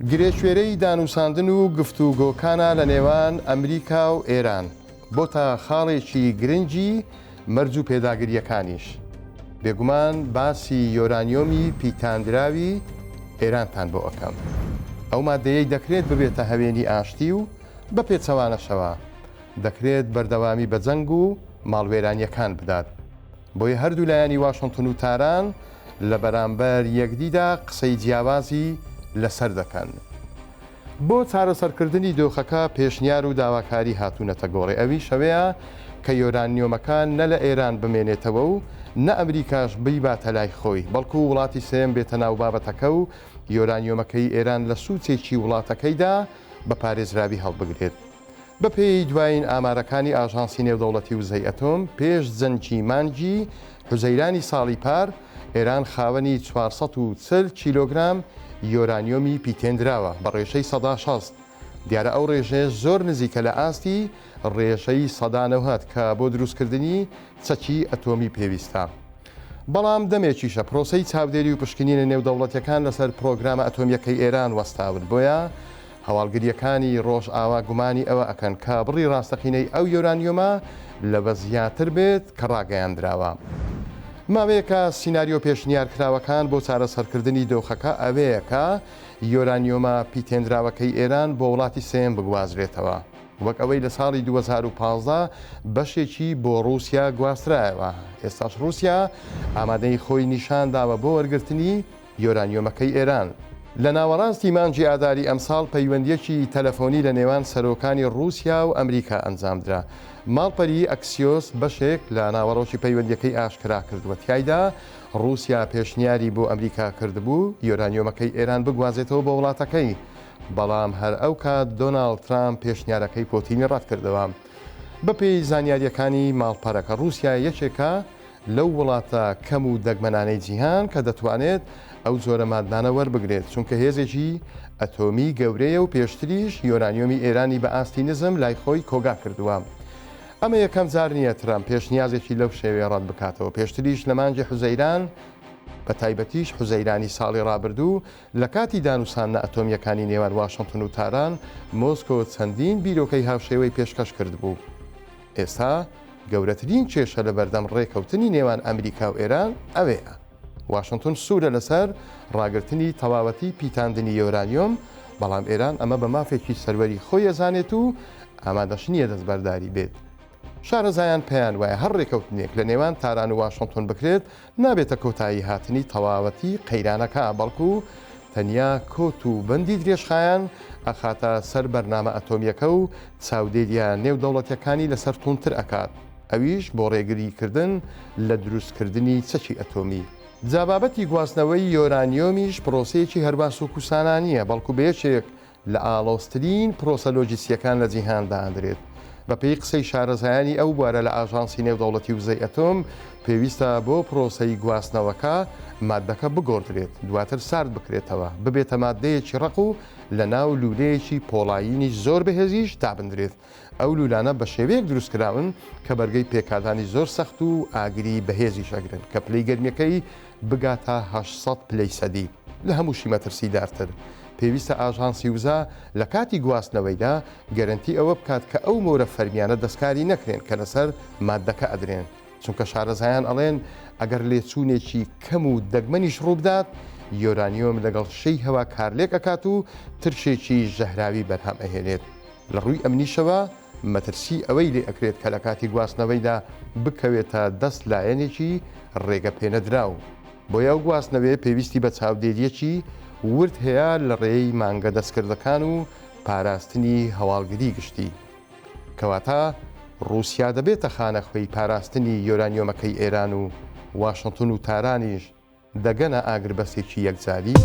گرێشوێرەی دانووساندن و گفتوگۆکانە لە نێوان ئەمریکا و ئێران بۆ تا خاڵێکی گرنگی مەرج و پێداگریەکانیش. بێگومان باسی یۆرانیۆمی پیتاندراوی ئێرانتان بۆ ئەەکەم. ئەو مادەیەی دەکرێت ببێتە هەوێنی ئاشتی و بە پێچەوانەشەوە دەکرێت بەردەوامی بە جەنگ و ماڵوێرانیەکان بدات. بۆیە هەردوو لایانی واشنگتن و تاران لە بەرامبەر یەکدیدا قسەی جیاوازی لەسەر دەکەن. بۆ چارەسەرکردنی دۆخەکە پێشنیار و داواکاری هاتوونەتە گۆڕێ. ئەوی شەوەیە کە یۆرانیۆمەکان نە لە ئێران بمێنێتەوە و نە ئەمریکاش باتە لای خۆی، بەڵکو وڵاتی سێم بێتە ناو بابەتەکە و یۆرانیۆمەکەی ئێران لە سوچێکی وڵاتەکەیدا بە پارێزراوی هەڵبگرێت. بەپێی دوایین ئامارەکانی ئاژانسی نێودەوڵەتی وزەی ئەتۆم پێش جەنگی مانگی حوزەیرانی ساڵی پار ئێران خاوەنی 440 کیلۆگرام یۆرانیۆمی پیتێنراوە بە ڕێژەی 160. دیارە ئەو ڕێژەیە زۆر نزیکە لە ئاستی ڕێژەی 190 کە بۆ دروستکردنی چەکی ئەتۆمی پێویستە. بەڵام دەمێکیشە پرۆسەی چاودێری و پشکنینە نێودەوڵەتیەکان لەسەر پرۆگرامە ئەتۆمیەکەی ئێران وەستاون. بۆیە هەواڵگریەکانی ڕۆژ ئاوا گومانی ئەوە ئەکەن کە بڕی ڕاستەقینەی ئەو یۆرانیۆمە لە بە زیاتر بێت کە ڕاگەیاندراوە. ماوەیەکە سیناریۆ پێشنیارکراوەکان بۆ چارەسەرکردنی دۆخەکە ئەوەیە کە یۆرانیۆمە پیتێنراوەکەی ئێران بۆ وڵاتی سێم بگوازرێتەوە، وەک ئەوەی لە ساڵی 2015 بەشێکی بۆ رووسیا گواسترایەوە. ئێستاش رووسیا ئامادەی خۆی نیشانداوە بۆ وەرگرتنی یۆرانیۆمەکەی ئێران. لە ناوەڕاستی مانگی ئاداری ئەمساڵ پەیوەندیەکی تەلەفۆنی لە نێوان سەرۆکانی رووسیا و ئەمریکا ئەنجامدرا. ماڵپەری ئەکسیۆس بەشێک لە ناوەڕۆکی پەیوەندیەکەی ئاشکرا کردووە. تایدا رووسیا پێشنیاری بۆ ئەمریکا کردبوو یۆرانیۆمەکەی ئێران بگوازێتەوە بۆ وڵاتەکەی، بەڵام هەر ئەو کات دۆناڵد ترامپ پێشنیارەکەی پۆتینی ڕەت کردەوە. بەپێی زانیاریەکانی ماڵپەرەکە رووسیا یەکێکە لەو وڵاتە کەم و دەگمەنانەی جیهان کە دەتوانێت ئەو زۆرە مادانە وەربگرێت، چونکە هێزێکی ئەتۆمی گەورەیە و پێشتریش یۆرانیۆمی ئێرانی بە ئاستی نزم لای خۆی کۆگا کردووە. ئەمە یەکەم جار نییە ترامپ پێشنیازێکی لەو شێوەیە ڕەت بکاتەوە. پێشتریش لە مانگی حوزەیران بە تایبەتیش حوزەیرانی ساڵی ڕابردوو لە کاتی دانووسانە ئەتۆمیەکانی نێوان واشنگتن و تاران مۆسکۆ چەندین بیرۆکەی هاوشێوەی پێشکەش کرد بوو. ئێستا گەورەترین کێشە لە بەردەم ڕێکەوتنی نێوان ئەمریکا و ئێران ئەوەیە. واشنگتن سوورە لەسەر ڕاگررتنی تەواوەتی پیتاندنی یۆرانیۆم، بەڵام ئێران ئەمە بە مافێکی سەروەری خۆی ئەزانێت و ئامادەش نییە دەستبەرداری بێت. شارەزایان پێیان وایە هەر ڕێکەوتنێک لە نێوان تاران و واشنگتن بکرێت نابێتە کۆتایی هاتنی تەواوەتی قەیرانەکە، بەڵکو تەنیا کۆت و بەندی درێژخایان ئەخاتە سەر بەرنامە ئەتۆمیەکە و چاودێریە نێودەوڵەتیەکانی لەسەر تونتر ئەکات، ئەویش بۆ ڕێگریکردن لە دروستکردنی چەکی ئەتۆمی. جابابەتی گواستنەوەی یۆرانیۆمیش پرۆسەیەکی هەرباس و کوسانانیە، بەڵکو بەیەکێک لە ئاڵۆسترین پرۆسە لۆجیستیەکان لە جیهاندا ئەندرێت. بە پێی قسەی شارەزایانی ئەو بوارە لە ئاژانسی نێودەوڵەتی وزەی ئەتۆم پێویستە بۆ پرۆسەی گواستنەوەکە مادەکە بگۆڕدرێت، دواتر سارد بکرێتەوە، ببێتە مادەیەکی ڕق و لە ناو لولەیەکی پۆڵایینی زۆر بەهێزیش دابدرێت. ئەو لولانە بە شێوەیەک دروستکراون کە بەرگەی پێکاتانی زۆر سەخت و ئاگری بەهێزی شەگرن کە پلەی گەرمیەکەی بگاتە 800 پلەی سەدی لە هەمووشی مەترسیدارتر. پێویستە ئاژانسی وزە لە کاتی گواستنەوەیدا گەرنتی ئەوە بکات کە ئەو مۆرە فەرمیانە دەستکاری نەکرێن کە لەسەر مادەکە ئەدرێن، چونکە شارەزایان ئەڵێن ئەگەر لێچوونێکی کەم و دەگمەنیش ڕووبدات یۆرانیۆم لەگەڵ شەی هەوا کارلێک ئەکات و ترشێکی ژەهراوی بەرهەم ئەهێنێت. لە ڕووی ئەمنیشەوە مەترسی ئەوەی لێ ئەکرێت کە لە کاتی گواستنەوەیدا بکەوێتە دەست لایەنێکی ڕێگە پێنەدراو. بۆیە ئەو گواستنەوەی پێویستی بە چاودێریەکی ورد هەیە لە ڕێی مانگە دەستکردەکان و پاراستنی هەواڵگری گشتی، کەواتە رووسیا دەبێتە خانەخوێی پاراستنی یۆرانیۆمەکەی ئێران و واشنگتن و تارانیش دەگەنە ئاگربەسێکی یەکجاری.